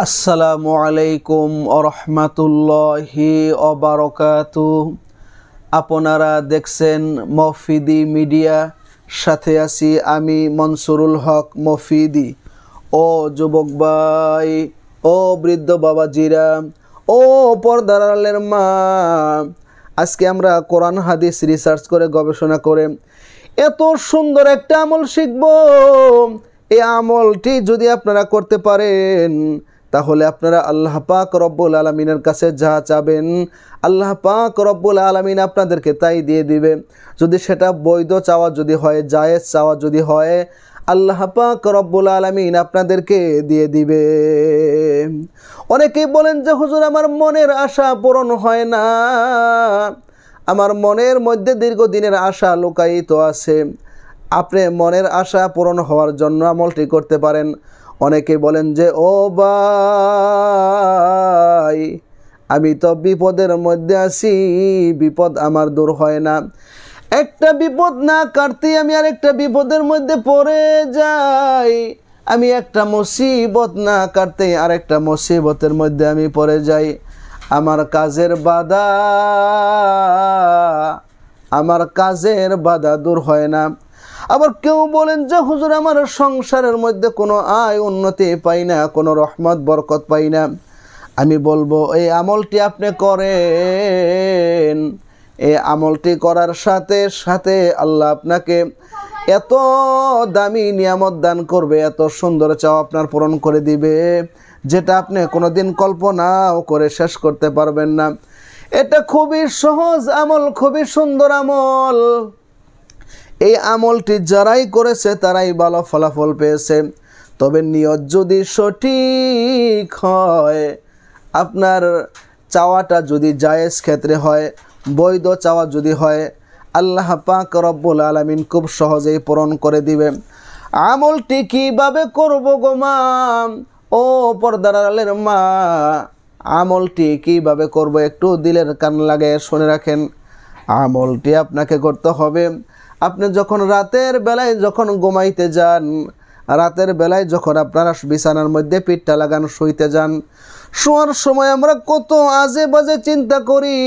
আসসালামু আলাইকুম ওরহমাতুল্লাহি ওবারাকাতুহু। আপনারা দেখছেন মফিদি মিডিয়া, সাথে আছি আমি মনসুরুল হক মফিদি। ও যুবক ভাই, ও বৃদ্ধ বাবাজিরা, ও পর্দার আড়ালের মা, আজকে আমরা কোরআন হাদিস রিসার্চ করে গবেষণা করে এত সুন্দর একটা আমল শিখব। এই আমলটি যদি আপনারা করতে পারেন তাহলে আপনারা আল্লাহ পাক রব্বুল আলামিনের কাছে যা চাবেন আল্লাহ পাক রব্বুল আলামিন আপনাদেরকে তাই দিয়ে দিবে। যদি সেটা বৈধ চাওয়া যদি হয়, জায়েজ চাওয়া যদি হয়, আল্লাহ পাক রব্বুল আলামিন আপনাদেরকে দিয়ে দিবে। অনেকেই বলেন যে হুজুর, আমার মনের আশা পূরণ হয় না, আমার মনের মধ্যে দীর্ঘদিনের আশা লুকায়িত আছে। আপনি মনের আশা পূরণ হওয়ার জন্য আমলটি করতে পারেন। অনেকে বলেন যে ও ভাই, আমি তো বিপদের মধ্যে আছি, বিপদ আমার দূর হয় না, একটা বিপদ না কাটতেই আমি আরেকটা বিপদের মধ্যে পড়ে যাই, আমি একটা মুসিবত না কাটতেই আরেকটা মুসিবতের মধ্যে আমি পড়ে যাই। আমার কাজের বাধা দূর হয় না। আবার কেউ বলেন যে হুজুর, আমার সংসারের মধ্যে কোনো আয় উন্নতি পাই না, কোনো রহমত বরকত পাই না। আমি বলবো এই আমলটি আপনি করেন। এই আমলটি করার সাথে সাথে আল্লাহ আপনাকে এত দামি নিয়ামত দান করবে, এত সুন্দর চাও আপনার পূরণ করে দিবে, যেটা আপনি কোনোদিন কল্পনাও করে শেষ করতে পারবেন না। এটা খুবই সহজ আমল, খুবই সুন্দর আমল। এই আমলটি যারাই করেছে তারাই ভালো ফলাফল পেয়েছে। তবে নিয়ত যদি সঠিক হয়, আপনার চাওয়াটা যদি জায়েজ ক্ষেত্রে হয়, বৈধ চাওয়া যদি হয়, আল্লাহ পাক রব্বুল আলামিন খুব সহজেই পূরণ করে দিবে। আমলটি কিভাবে করব গো মা, ও পর্দার আড়ালের মা, আমলটি কিভাবে করব একটু দিলের কান লাগায় শুনে রাখেন। আমলটি আপনাকে করতে হবে, আপনি যখন রাতের বেলায় যখন ঘুমাইতে যান, রাতের বেলায় যখন আপনারা বিছানার মধ্যে পিঠটা লাগান শুইতে যান, শোয়ার সময় আমরা কত আজে বাজে চিন্তা করি।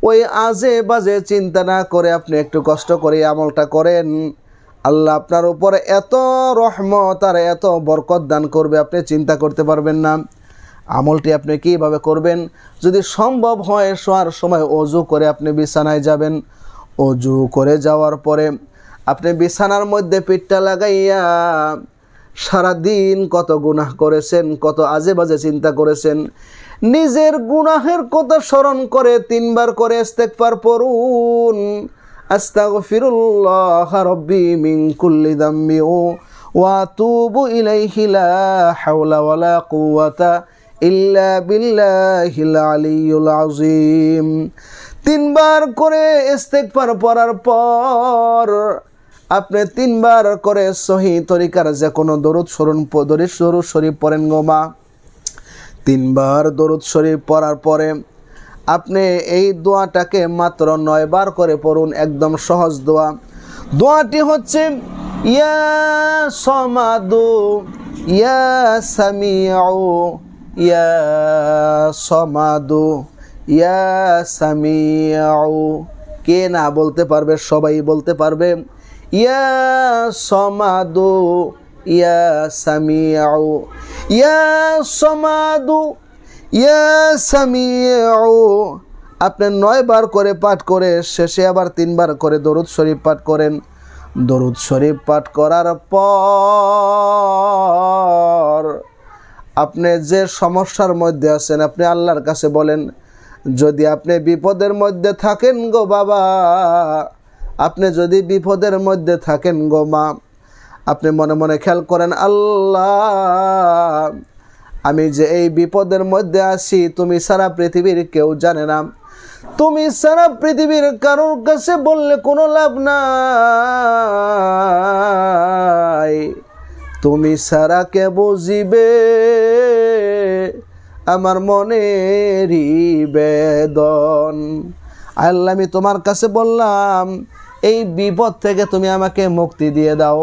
ওই আজে বাজে চিন্তা না করে আপনি একটু কষ্ট করে আমলটা করেন, আল্লাহ আপনার উপরে এত রহমত আর এত বরকত দান করবে, আপনি চিন্তা করতে পারবেন না। আমলটি আপনি কীভাবে করবেন? যদি সম্ভব হয়, শোয়ার সময় ওযু করে আপনি বিছানায় যাবেন। ওযু করে যাওয়ার পরে আপনি বিছানার মধ্যে পিঠটা লাগাইয়া সারাদিন কত গুনাহ করেছেন, কত আজে বাজে চিন্তা করেছেন, নিজের গুনাহের কথা স্মরণ করে 3 বার করে ইস্তেগফার পড়ুন। আস্তাগফিরুল্লাহ রাব্বি মিন কুল্লি যামবি ওয়া আতুবু ইলাইহি লা হাওলা ওয়ালা কুওয়াতা ইল্লা বিল্লাহিল আলিয়্যুল আযীম। 3 বার করে ইস্তেগফার পড়ার পর আপনি 3 বার করে সহি তরিকার যে কোনো দরুদ শরীফ পড়েন গো মা। 3 বার দরুদ শরীফ পড়ার পরে আপনি এই দোয়াটাকে মাত্র 9 বার করে পড়ুন। একদম সহজ দোয়া। দোয়াটি হচ্ছে ইয়া সমাদু ইয়া সামিউ ইয়া সমাদু ইয়া সামিউ। কে না বলতে পারবে? সবাই বলতে পারবে। ইয়া সমাদু ইয়া সামিউ ইয়া সমাদু ইয়া সামিউ। আপনি 9 বার করে পাঠ করে শেষে আবার 3 বার করে দরুদ শরীফ পাঠ করেন। দরুদ শরীফ পাঠ করার পর আপনি যে সমস্যার মধ্যে আছেন আপনি আল্লাহর কাছে বলেন। যদি আপনি বিপদের মধ্যে থাকেন গো বাবা, আপনি যদি বিপদের মধ্যে থাকেন গো মা, আপনি মনে মনে খেয়াল করেন, আল্লাহ আমি যে এই বিপদের মধ্যে আছি, তুমি সারা পৃথিবীর কেউ জানে না, তুমি সারা পৃথিবীর কারোর কাছে বললে কোনো লাভ নাই, তুমি সারা কে বুঝিবে আমার মনেরই বেদন। আল্লাহ আমি তোমার কাছে বললাম, এই বিপদ থেকে তুমি আমাকে মুক্তি দিয়ে দাও।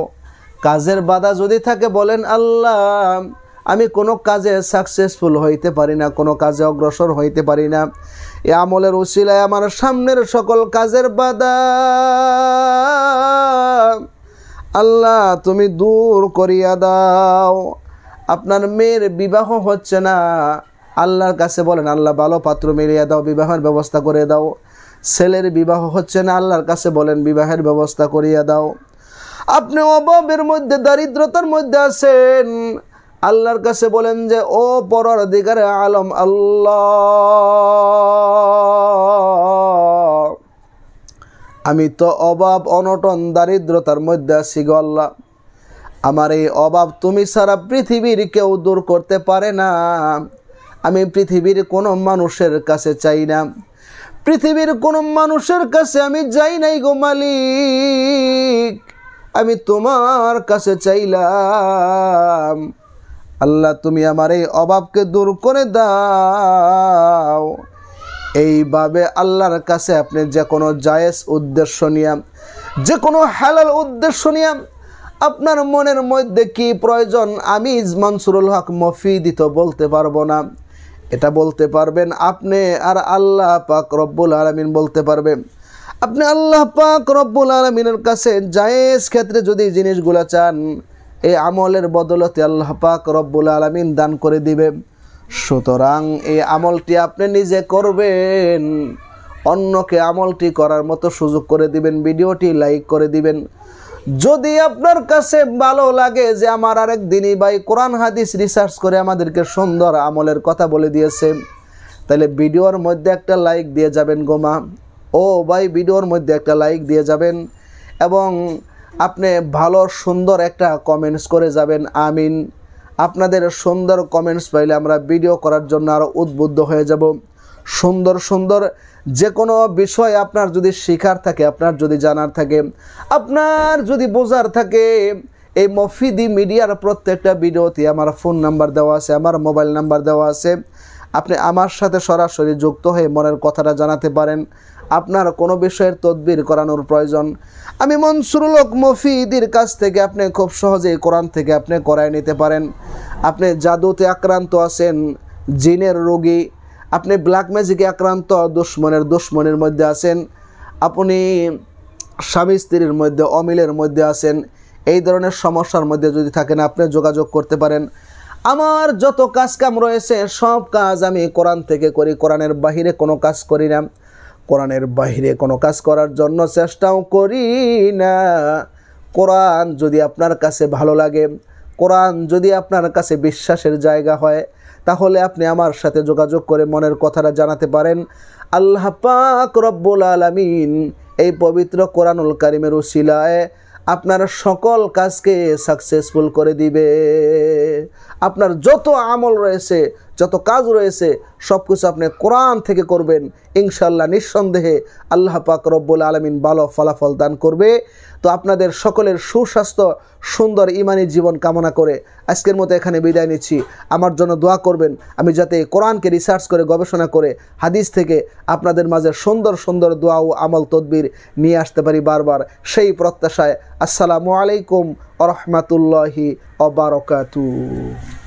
কাজের বাধা যদি থাকে বলেন, আল্লাহ আমি কোনো কাজে সাকসেসফুল হইতে পারি না, কোনো কাজে অগ্রসর হইতে পারি না। এই আমলের উসিলায় আমার সামনের সকল কাজের বাধা আল্লাহ তুমি দূর করিয়া দাও। আপনার মেয়ের বিবাহ হচ্ছে না, আল্লাহর কাছে বলেন আল্লাহ ভালো পাত্র মিলিয়ে দাও, বিবাহের ব্যবস্থা করে দাও। ছেলের বিবাহ হচ্ছে না, আল্লাহর কাছে বলেন বিবাহের ব্যবস্থা করিয়া দাও। আপনি অভাবের মধ্যে দারিদ্রতার মধ্যে আছেন, আল্লাহর কাছে বলেন যে ও পরওয়ারদিগারে আলম আল্লাহ, আমি তো অভাব অনটন দারিদ্রতার মধ্যে আছি গো আল্লাহ, আমার এই অভাব তুমি ছাড়া পৃথিবীর কেউ দূর করতে পারে না। আমি পৃথিবীর কোনো মানুষের কাছে চাই না, পৃথিবীর কোনো মানুষের কাছে আমি যাই নাই গো মালিক, আমি তোমার কাছে চাইলাম আল্লাহ তুমি আমার এই অভাবকে দূর করে দাও। এইভাবে আল্লাহর কাছে আপনি যে কোনো জায়েজ উদ্দেশ্য নিয়ে, যে কোনো হালাল উদ্দেশ্য নিয়ে আপনার মনের মধ্যে কি প্রয়োজন আমি মনসুরুল হক মফিদি তো বলতে পারবো না, এটা বলতে পারবেন আপনি আর আল্লাহ পাক রব্বুল আলামিন বলতে পারবেন। আপনি আল্লাহ পাক রব্বুল আলামিনের কাছে জায়েজ ক্ষেত্রে যদি জিনিসগুলো চান, এই আমলের বদলতে আল্লাহ পাক রব্বুল আলামিন দান করে দিবে। সুতরাং এই আমলটি আপনি নিজে করবেন, অন্যকে আমলটি করার মতো সুযোগ করে দিবেন, ভিডিওটি লাইক করে দিবেন। যদি আপনার কাছে ভালো লাগে যে আমার আরেক দিনই ভাই কোরআন হাদিস রিসার্চ করে আমাদেরকে সুন্দর আমলের কথা বলে দিয়েছে, তাহলে ভিডিওর মধ্যে একটা লাইক দিয়ে যাবেন গোমা, ও ভাই ভিডিওর মধ্যে একটা লাইক দিয়ে যাবেন এবং আপনি ভালো সুন্দর একটা কমেন্টস করে যাবেন আমিন। আপনাদের সুন্দর কমেন্টস পাইলে আমরা ভিডিও করার জন্য আরও উদ্বুদ্ধ হয়ে যাব। সুন্দর সুন্দর যে কোনো বিষয় আপনার যদি শেখার থাকে, আপনার যদি জানার থাকে, আপনার যদি বোঝার থাকে, এই মফিদি মিডিয়ার প্রত্যেকটা ভিডিওতে আমার ফোন নাম্বার দেওয়া আছে, আমার মোবাইল নাম্বার দেওয়া আছে। আপনি আমার সাথে সরাসরি যুক্ত হয়ে মনের কথাটা জানাতে পারেন। আপনার কোনো বিষয়ের তদবির করানোর প্রয়োজন, আমি মনসুরুল হক মফিদির কাছ থেকে আপনি খুব সহজেই কোরআন থেকে আপনি করায় নিতে পারেন। আপনি জাদুতে আক্রান্ত আছেন, জিনের রোগী, আপনি ব্ল্যাক ম্যাজিকে আক্রান্ত, দুশ্মনের মধ্যে আছেন, আপনি স্বামী স্ত্রীর মধ্যে অমিলের মধ্যে আছেন, এই ধরনের সমস্যার মধ্যে যদি থাকেন আপনি যোগাযোগ করতে পারেন। আমার যত কাজ কাম রয়েছে সব কাজ আমি কোরআন থেকে করি, কোরআনের বাহিরে কোনো কাজ করি না, কোরআনের বাহিরে কোনো কাজ করার জন্য চেষ্টাও করি না। কোরআন যদি আপনার কাছে ভালো লাগে, কোরআন যদি আপনার কাছে বিশ্বাসের জায়গা হয়, তাহলে আপনি আমার সাথে যোগাযোগ করে মনের কথাটা জানাতে পারেন। আল্লাহ পাক রব্বুল আলামিন এই পবিত্র কোরআনুল কারীমের উসিলায় আপনার সকল কাজকে সাকসেসফুল করে দিবে। আপনার যত আমল রয়েছে, যত কাজ রয়েছে সব কিছু আপনি কোরআন থেকে করবেন, ইনশাআল্লাহ নিঃসন্দেহে আল্লাহ পাক রব্বুল আলামিন ভালো ফলাফল দান করবে। তো আপনাদের সকলের সুস্বাস্থ্য, সুন্দর ইমানি জীবন কামনা করে আজকের মতো এখানে বিদায় নিচ্ছি। আমার জন্য দোয়া করবেন, আমি যাতে কোরআনকে রিসার্চ করে গবেষণা করে হাদিস থেকে আপনাদের মাঝে সুন্দর সুন্দর দোয়া ও আমল তদবির নিয়ে আসতে পারি বারবার, সেই প্রত্যাশায় আসসালামু আলাইকুম ওয়া রাহমাতুল্লাহি ওয়া বারাকাতুহু।